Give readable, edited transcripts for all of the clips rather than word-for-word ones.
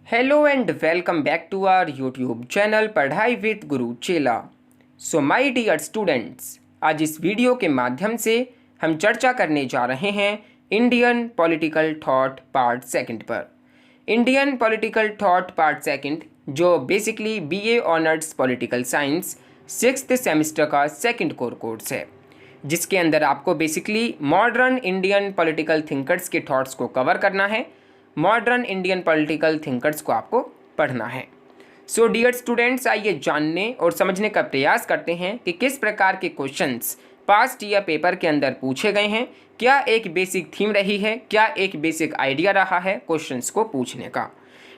Hello and welcome back to our YouTube channel पढ़ाई with गुरु चेला। So my dear students, आज इस video के माध्यम से हम चर्चा करने जा रहे हैं Indian political thought part second पर। Indian political thought part second जो basically BA honours political science 6th semester का सेकंड कोर कोर्स है, जिसके अंदर आपको basically modern Indian political thinkers के थॉट्स को कवर करना है। मॉडर्न इंडियन पॉलिटिकल थिंकर्स को आपको पढ़ना है। सो डियर स्टूडेंट्स, आइए जानने और समझने का प्रयास करते हैं कि किस प्रकार के क्वेश्चंस पास्ट ईयर पेपर के अंदर पूछे गए हैं। क्या एक बेसिक थीम रही है, क्या एक बेसिक आइडिया रहा है क्वेश्चंस को पूछने का।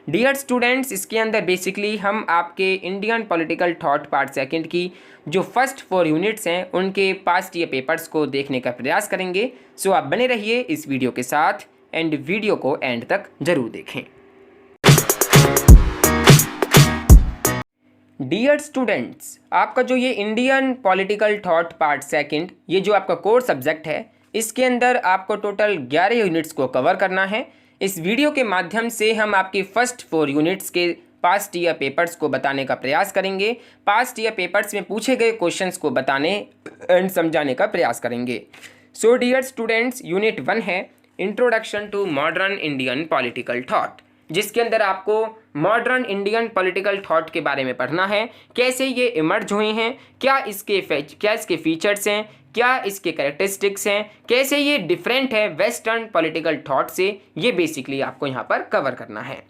डियर स्टूडेंट्स, इसके अंदर बेसिकली हम आपके Indian political thought part second की जो फर्स्ट 4 यूनिट्स हैं उनके पास्ट ईयर पेपर्स को देखने का प्रयास करेंगे। सो आप बने रहिए इस वीडियो के साथ एंड वीडियो को एंड तक जरूर देखें। डियर स्टूडेंट्स, आपका जो ये Indian political thought part second ये जो आपका कोर सब्जेक्ट है, इसके अंदर आपको टोटल 11 यूनिट्स को कवर करना है। इस वीडियो के माध्यम से हम आपकी फर्स्ट 4 यूनिट्स के पास्ट ईयर पेपर्स को बताने का प्रयास करेंगे। पास्ट ईयर पेपर्स में पूछे गए क्वेश्चंस को बताने एंड समझाने का प्रयास करेंगे। सो डियर स्टूडेंट्स, यूनिट 1 है introduction to modern Indian political thought, जिसके अंदर आपको मॉडर्न इंडियन पॉलिटिकल थॉट के बारे में पढ़ना है। कैसे ये इमर्ज हुए हैं, क्या इसके फीचर्स हैं, क्या इसके कैरेक्टरिस्टिक्स हैं, कैसे ये डिफरेंट है वेस्टर्न पॉलिटिकल थॉट से, ये बेसिकली आपको यहाँ पर कवर करना है।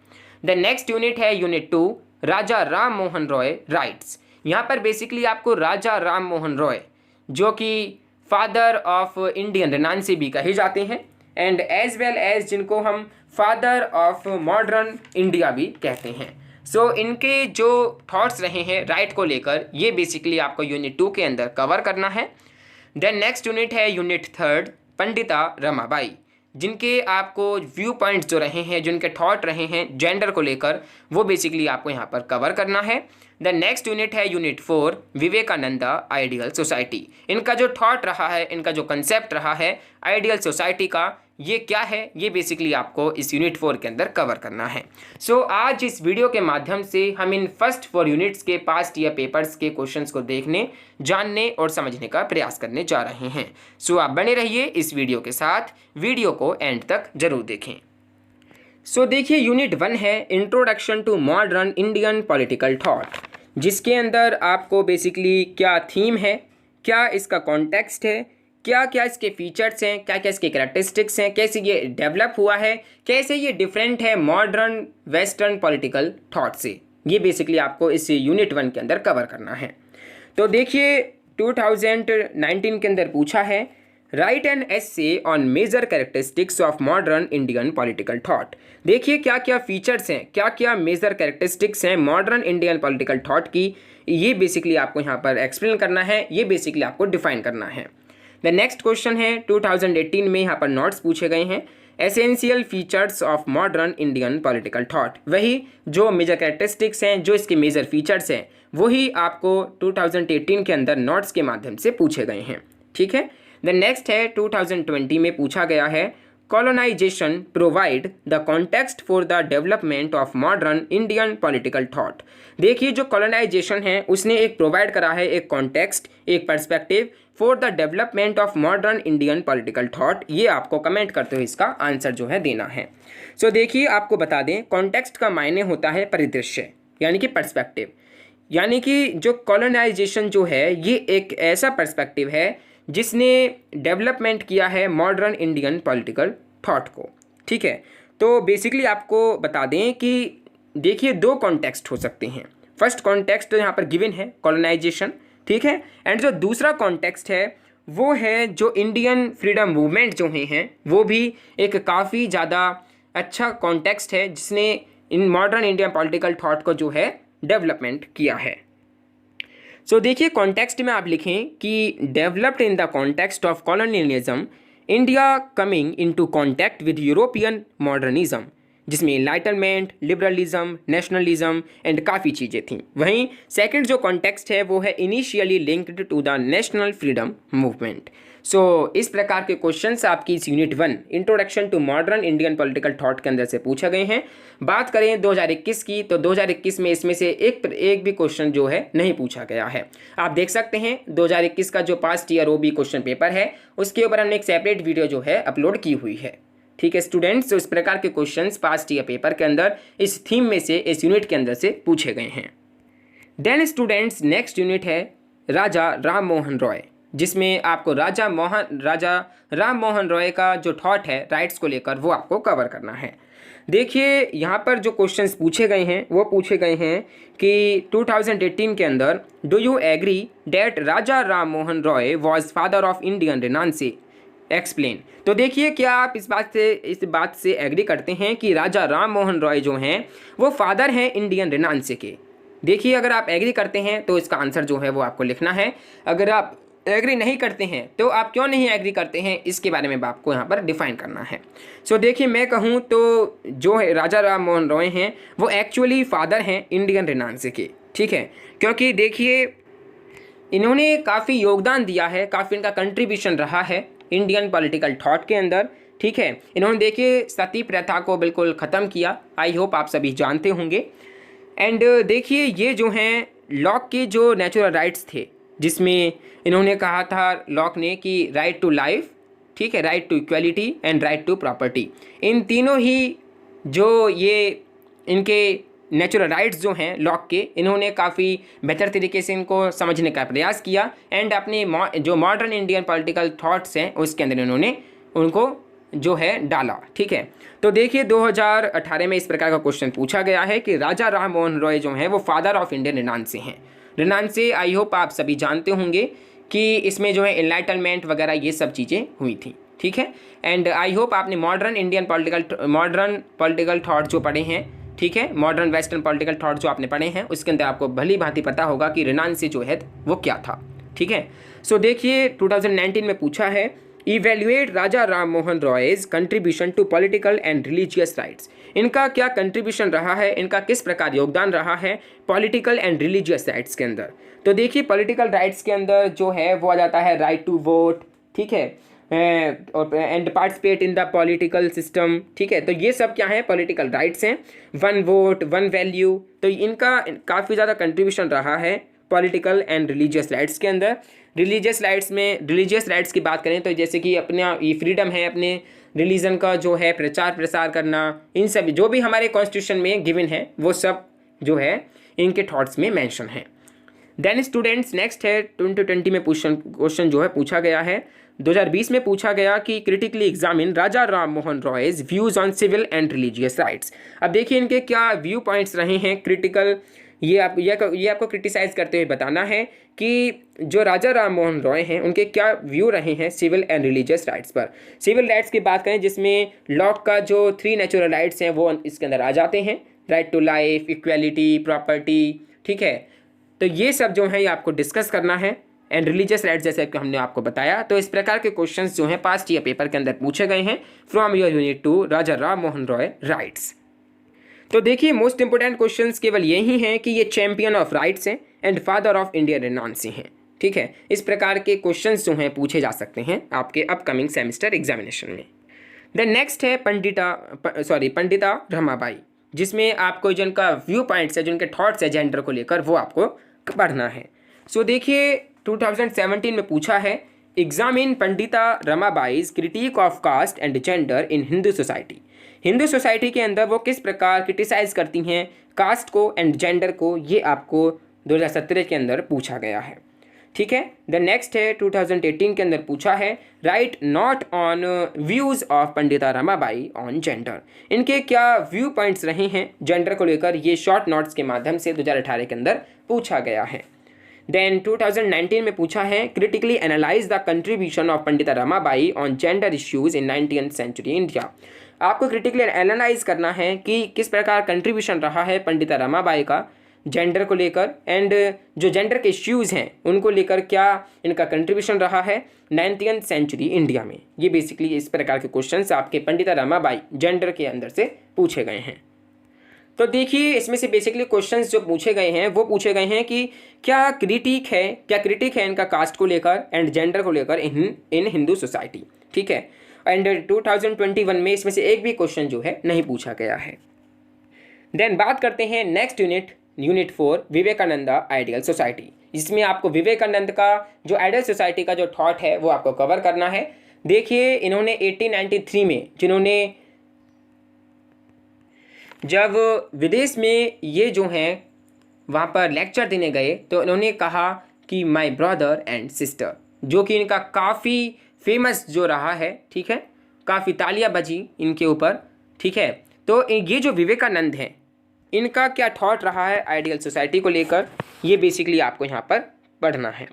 द नेक्स्ट यूनिट है यूनिट 2, राजा राम मोहन रॉय राइट्स। यहाँ पर बेसिकली आपको राजा राम मोहन रॉय, जो कि फादर ऑफ इंडियन रेनांसी भी कहे जाते हैं एंड एज वेल एज जिनको हम फादर ऑफ मॉडर्न इंडिया भी कहते हैं। सो इनके जो थॉट्स रहे हैं राइट को लेकर, ये बेसिकली आपको यूनिट 2 के अंदर कवर करना है। देन नेक्स्ट यूनिट है यूनिट 3, पंडिता रमाबाई, जिनके आपको व्यू पॉइंट्स जो रहे हैं, जिनके थॉट रहे हैं जेंडर को लेकर, वो बेसिकली आपको यहाँ पर कवर करना है। द नेक्स्ट यूनिट है यूनिट 4, विवेकानंदा आइडियल सोसाइटी। इनका जो थॉट रहा है, इनका जो कंसेप्ट रहा है आइडियल सोसाइटी का, ये क्या है, ये बेसिकली आपको इस यूनिट 4 के अंदर कवर करना है। सो आज इस वीडियो के माध्यम से हम इन फर्स्ट 4 यूनिट्स के पास्ट ईयर पेपर्स के क्वेश्चंस को देखने, जानने और समझने का प्रयास करने जा रहे हैं। सो आप बने रहिए इस वीडियो के साथ, वीडियो को एंड तक जरूर देखें। सो देखिए, यूनिट 1 है introduction to modern Indian political thought, जिसके अंदर आपको बेसिकली क्या थीम है, क्या इसका कॉन्टेक्स्ट है, क्या क्या इसके फीचर्स हैं, क्या क्या इसके कैरेक्टरिस्टिक्स हैं, कैसे ये डेवलप हुआ है, कैसे ये डिफरेंट है मॉडर्न वेस्टर्न पॉलिटिकल थॉट से, ये बेसिकली आपको इस यूनिट 1 के अंदर कवर करना है। तो देखिए, 2019 के अंदर पूछा है write an essay on major characteristics of modern Indian political thought. देखिए क्या क्या फीचर्स हैं, क्या क्या मेजर कैरेक्टरिस्टिक्स हैं मॉडर्न इंडियन पॉलिटिकल थॉट की, ये बेसिकली आपको यहाँ पर एक्सप्लेन करना है, ये बेसिकली आपको डिफाइन करना है। द नेक्स्ट क्वेश्चन है 2018 में यहाँ पर नोट्स पूछे गए हैं, essential features of modern Indian political thought. वही जो मेजर कैरेक्टरिस्टिक्स हैं, जो इसके मेजर फीचर्स हैं, वही आपको 2018 के अंदर नोट्स के माध्यम से पूछे गए हैं। ठीक है। द नेक्स्ट है 2020 में पूछा गया है, colonization provide the context for the development of modern Indian political thought। देखिए, जो colonization है उसने एक प्रोवाइड करा है एक कॉन्टेक्स्ट, एक perspective for the development of modern Indian political thought. ये आपको कमेंट करते हुए इसका आंसर जो है देना है। सो देखिए, आपको बता दें कॉन्टेक्स्ट का मायने होता है परिदृश्य, यानी कि पर्सपेक्टिव, यानी कि जो कॉलोनाइजेशन जो है ये एक ऐसा पर्सपेक्टिव है जिसने डेवलपमेंट किया है मॉडर्न इंडियन पॉलिटिकल थॉट को। ठीक है। तो बेसिकली आपको बता दें कि देखिए 2 कॉन्टेक्स्ट हो सकते हैं। फर्स्ट कॉन्टेक्स्ट तो यहाँ पर गिवन है कॉलोनाइजेशन, ठीक है, एंड जो दूसरा कॉन्टेक्स्ट है वो है जो इंडियन फ्रीडम मूवमेंट जो हैं, वो भी एक काफ़ी ज़्यादा अच्छा कॉन्टेक्स्ट है जिसने in modern Indian political thought को जो है डेवलपमेंट किया है। सो देखिए, कॉन्टेक्स्ट में आप लिखें कि developed in the context of colonialism, India coming into contact with European modernism, जिसमें एनलाइटनमेंट, लिबरलिज्म, नेशनलिज्म एंड काफ़ी चीज़ें थीं। वहीं सेकंड जो कॉन्टेक्स्ट है वो है initially linked to the national freedom movement. So इस प्रकार के क्वेश्चंस आपकी इस unit 1 introduction to modern Indian political thought के अंदर से पूछे गए हैं। बात करें 2021 की, तो 2021 में इसमें से एक भी क्वेश्चन जो है नहीं पूछा गया है। आप देख सकते हैं 2021 का जो पास्ट ईयर ओबी क्वेश्चन पेपर है उसके ऊपर हमने एक सेपरेट वीडियो जो है अपलोड की हुई है। ठीक है स्टूडेंट्स, तो इस प्रकार के क्वेश्चंस पास्ट ईयर पेपर के अंदर इस थीम में से, इस यूनिट के अंदर से पूछे गए हैं। देन स्टूडेंट्स नेक्स्ट यूनिट है राजा राम मोहन रॉय, जिसमें आपको राजा राम मोहन रॉय का जो थॉट है राइट्स को लेकर वो आपको कवर करना है। देखिए यहाँ पर जो क्वेश्चंस पूछे गए हैं वो पूछे गए हैं कि 2018 के अंदर do you agree that Raja Ram Mohan Roy was father of Indian renaissance, explain. तो देखिए क्या आप इस बात से एग्री करते हैं कि राजा राम मोहन रॉय जो हैं वो फादर हैं इंडियन रेनेसांस के। देखिए अगर आप एग्री करते हैं तो इसका आंसर जो है वो आपको लिखना है। अगर आप एग्री नहीं करते हैं तो आप क्यों नहीं एग्री करते हैं इसके बारे में आपको यहाँ पर डिफाइन करना है। सो देखिए मैं कहूँ तो जो है राजा राम मोहन रॉय हैं वो एक्चुअली फादर हैं इंडियन रेनेसांस के। ठीक है, क्योंकि देखिए इन्होंने काफ़ी योगदान दिया है, काफ़ी इनका कंट्रीब्यूशन रहा है इंडियन पॉलिटिकल थॉट के अंदर। ठीक है, इन्होंने देखिए सती प्रथा को बिल्कुल ख़त्म किया, आई होप आप सभी जानते होंगे। एंड देखिए ये जो हैं लॉक के जो नेचुरल राइट्स थे, जिसमें इन्होंने कहा था लॉक ने कि राइट टू लाइफ, ठीक है, right to equality and right to property, इन तीनों ही जो ये इनके नेचुरल राइट्स जो हैं लॉक के, इन्होंने काफ़ी बेहतर तरीके से इनको समझने का प्रयास किया एंड अपने जो मॉडर्न इंडियन पॉलिटिकल थॉट्स हैं उसके अंदर इन्होंने उनको जो है डाला। ठीक है, तो देखिए 2018 में इस प्रकार का क्वेश्चन पूछा गया है कि राजा राम मोहन रॉय जो हैं वो फादर ऑफ इंडियन रेनेसांस हैं। रेनेसांस से आई होप आप सभी जानते होंगे कि इसमें जो है एनलाइटनमेंट वगैरह ये सब चीज़ें हुई थी। ठीक है, एंड आई होप आपने मॉडर्न पॉलिटिकल थॉट जो पढ़े हैं, ठीक है, मॉडर्न वेस्टर्न पॉलिटिकल थॉट जो आपने पढ़े हैं उसके अंदर आपको भली भांति पता होगा कि रेनेसांस से जो है वो क्या था। ठीक है, सो देखिए 2019 में पूछा है evaluate Raja Ram Mohan Roy's contribution to political and religious rights. इनका क्या कंट्रीब्यूशन रहा है, इनका किस प्रकार योगदान रहा है पॉलिटिकल एंड रिलीजियस राइट्स के अंदर। तो देखिए पॉलिटिकल राइट्स के अंदर जो है वो आ जाता है राइट टू वोट, ठीक है, and participate in the political system. ठीक है, तो ये सब क्या है पॉलिटिकल राइट्स हैं। वन वोट वन वैल्यू, तो इनका काफ़ी ज़्यादा कंट्रीब्यूशन रहा है पॉलिटिकल एंड रिलीजियस राइट्स के अंदर। रिलीजियस राइट्स की बात करें तो जैसे कि अपना ये फ्रीडम है अपने रिलीजन का जो है प्रचार प्रसार करना, इन सब जो भी हमारे कॉन्स्टिट्यूशन में गिवन है वो सब जो है इनके थॉट्स में मेंशन है। देन स्टूडेंट्स नेक्स्ट है 2020 में क्वेश्चन जो है पूछा गया है, 2020 में पूछा गया कि critically examine Raja Ram Mohan Roy's views on civil and religious rights. अब देखिए इनके क्या व्यू पॉइंट्स रहे हैं क्रिटिकल, ये आपको क्रिटिसाइज करते हुए बताना है कि जो राजा राम मोहन रॉय हैं उनके क्या व्यू रहे हैं सिविल एंड रिलीजियस राइट्स पर। सिविल राइट्स की बात करें जिसमें लॉक का जो 3 नेचुरल राइट्स हैं वो इसके अंदर आ जाते हैं, right to life, equality, property. ठीक है, तो ये सब जो है ये आपको डिस्कस करना है। एंड रिलीजियस राइट्स जैसे कि हमने आपको बताया, तो इस प्रकार के क्वेश्चंस जो हैं पास्ट ईयर पेपर के अंदर पूछे गए हैं from your unit 2 Raja Ram Mohan Roy rights. तो देखिए मोस्ट इंपोर्टेंट क्वेश्चंस केवल यही हैं कि ये चैंपियन ऑफ राइट्स हैं and father of Indian renaissance हैं। ठीक है, इस प्रकार के क्वेश्चंस जो हैं पूछे जा सकते हैं आपके अपकमिंग सेमेस्टर एग्जामिनेशन में। देन नेक्स्ट है पंडिता रमाबाई, जिसमें आपको जिनका व्यू पॉइंट्स है, जिनके थॉट्स है जेंडर को लेकर वो आपको पढ़ना है। सो देखिए 2017 में पूछा है examine Pandita Ramabai's critique of caste and gender in Hindu society. Hindu society के अंदर वो किस प्रकार क्रिटिसाइज करती हैं कास्ट को एंड जेंडर को, ये आपको 2017 के अंदर पूछा गया है। ठीक है, द नेक्स्ट है 2018 के अंदर पूछा है right not on views of Pandita Ramabai on gender. इनके क्या व्यू पॉइंट्स रहे हैं जेंडर को लेकर, ये शॉर्ट नोट्स के माध्यम से 2018 के अंदर पूछा गया है। देन 2019 में पूछा है critically analyse the contribution of Pandita Ramabai on gender issues in 19th century India. आपको क्रिटिकली एनालाइज करना है कि किस प्रकार कंट्रीब्यूशन रहा है पंडिता रमाबाई का जेंडर को लेकर एंड जो जेंडर के इश्यूज़ हैं उनको लेकर क्या इनका कंट्रीब्यूशन रहा है 19th सेंचुरी इंडिया में। ये बेसिकली इस प्रकार के क्वेश्चंस आपके पंडिता रमाबाई जेंडर के अंदर से पूछे गए हैं। तो देखिए इसमें से बेसिकली क्वेश्चंस जो पूछे गए हैं वो पूछे गए हैं कि क्या क्रिटिक है इनका कास्ट को लेकर एंड जेंडर को लेकर इन हिंदू सोसाइटी, ठीक है। एंड 2021 में इसमें से एक भी क्वेश्चन जो है नहीं पूछा गया है। देन बात करते हैं next unit 4 Vivekananda ideal society. इसमें आपको विवेकानंद का जो आइडियल सोसाइटी का जो थॉट है वो आपको कवर करना है। देखिए इन्होंने 1893 में जब विदेश में ये जो हैं वहाँ पर लेक्चर देने गए तो इन्होंने कहा कि माय ब्रदर एंड सिस्टर, जो कि इनका काफ़ी फेमस जो रहा है, ठीक है, काफ़ी तालियां बजी इनके ऊपर, ठीक है। तो ये जो विवेकानंद हैं इनका क्या थॉट रहा है आइडियल सोसाइटी को लेकर, ये बेसिकली आपको यहाँ पर पढ़ना है।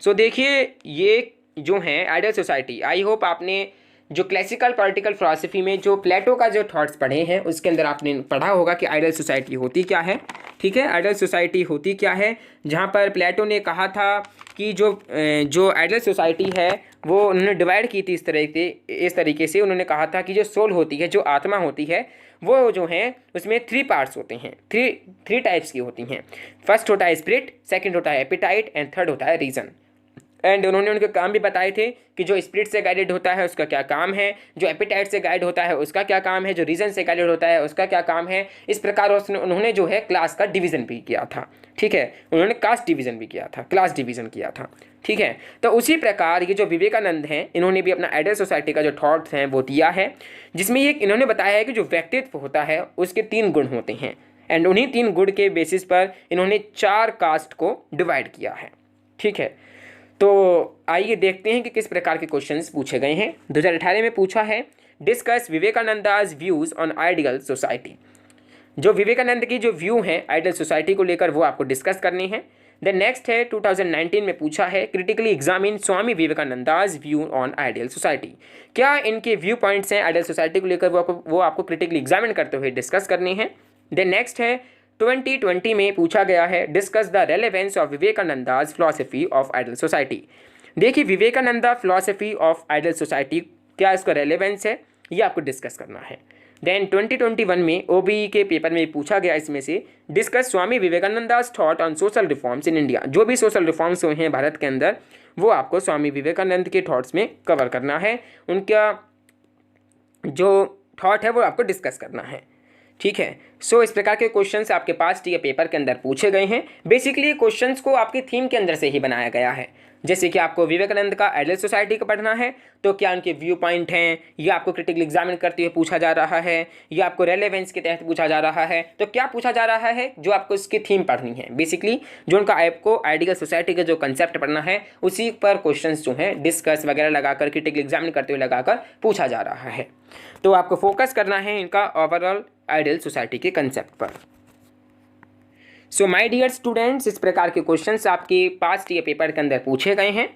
सो देखिए ये जो है आइडियल सोसाइटी, आई होप आपने जो क्लासिकल पॉलिटिकल फिलॉसफी में जो प्लेटो का जो थॉट्स पढ़े हैं उसके अंदर आपने पढ़ा होगा कि आइडियल सोसाइटी होती क्या है, ठीक है। आइडियल सोसाइटी होती क्या है, जहाँ पर प्लेटो ने कहा था कि जो आइडियल सोसाइटी है वो उन्होंने डिवाइड की थी इस तरीके से उन्होंने कहा था कि जो सोल होती है, जो आत्मा होती है, वो जो है उसमें 3 पार्ट्स होते हैं, थ्री टाइप्स की होती हैं। फर्स्ट होता है स्पिरिट, सेकंड होता है एपिटाइट एंड थर्ड होता है रीजन। एंड उन्होंने उनके काम भी बताए थे कि जो स्पिरिट से गाइडेड होता है उसका क्या काम है, जो एपिटाइट से गाइड होता है उसका क्या काम है, जो रीजन से गाइडेड होता है उसका क्या काम है। इस प्रकार उन्होंने जो है क्लास का डिवीज़न भी किया था, ठीक है, उन्होंने कास्ट डिवीज़न भी किया था, क्लास डिवीज़न किया था, ठीक है। तो उसी प्रकार ये जो विवेकानंद हैं इन्होंने भी अपना आइडियल सोसाइटी का जो थॉट्स हैं वो दिया है, जिसमें ये इन्होंने बताया है कि जो व्यक्तित्व होता है उसके 3 गुण होते हैं। एंड उन्हीं 3 गुण के बेसिस पर इन्होंने 4 कास्ट को डिवाइड किया है, ठीक है। तो आइए देखते हैं कि किस प्रकार के क्वेश्चंस पूछे गए हैं। 2018 में पूछा है discuss Vivekananda's views on ideal society. जो विवेकानंद की जो व्यू हैं आइडियल सोसाइटी को लेकर वो आपको डिस्कस करनी है। देन नेक्स्ट है 2019 में पूछा है critically examine Swami Vivekananda's view on ideal society. क्या इनके व्यू पॉइंट्स हैं आइडियल सोसाइटी को लेकर वो आपको क्रिटिकली एग्जामिन करते हुए डिस्कस करनी है। देन नेक्स्ट है 2020 में पूछा गया है discuss the relevance of Vivekananda's philosophy of ideal society. देखिए Vivekananda philosophy of ideal society क्या इसका रेलेवेंस है ये आपको डिस्कस करना है। देन 2021 में OBE के पेपर में पूछा गया इसमें से discuss Swami Vivekananda's thought on social reforms in India. जो भी सोशल रिफॉर्म्स हुए हैं भारत के अंदर वो आपको स्वामी विवेकानंद के थॉट्स में कवर करना है, उनका जो थॉट है वो आपको डिस्कस करना है, ठीक है। सो इस प्रकार के क्वेश्चंस आपके पास टी पेपर के अंदर पूछे गए हैं। बेसिकली क्वेश्चंस को आपकी थीम के अंदर से ही बनाया गया है। जैसे कि आपको विवेकानंद का आइडियल सोसाइटी का पढ़ना है तो क्या उनके व्यू पॉइंट हैं, ये आपको क्रिटिकली एग्जामिन करते हुए पूछा जा रहा है, ये आपको रेलेवेंस के तहत पूछा जा रहा है। तो क्या पूछा जा रहा है जो आपको इसकी थीम पढ़नी है, बेसिकली जो उनका आपको आइडियल सोसाइटी का जो कंसेप्ट पढ़ना है उसी पर क्वेश्चंस जो हैं डिस्कस वगैरह लगाकर क्रिटिकली एग्जामिन करते हुए लगाकर पूछा जा रहा है। तो आपको फोकस करना है इनका ओवरऑल आइडियल सोसाइटी के कंसेप्ट पर। सो माय डियर स्टूडेंट्स, इस प्रकार के क्वेश्चंस आपके पास्ट ईयर पेपर के अंदर पूछे गए हैं।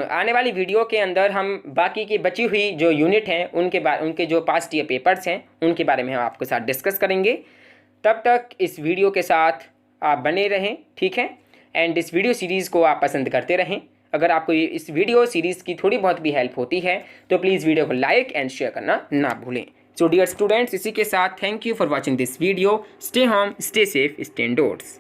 आने वाली वीडियो के अंदर हम बाकी की बची हुई जो यूनिट हैं उनके जो पास्ट ईयर पेपर्स हैं उनके बारे में हम आपके साथ डिस्कस करेंगे। तब तक इस वीडियो के साथ आप बने रहें, ठीक है। एंड इस वीडियो सीरीज़ को आप पसंद करते रहें। अगर आपको इस वीडियो सीरीज़ की थोड़ी बहुत भी हेल्प होती है तो प्लीज़ वीडियो को लाइक एंड शेयर करना ना भूलें। सो डियर स्टूडेंट्स, इसी के साथ thank you for watching this video. Stay home, stay safe, stay endorse.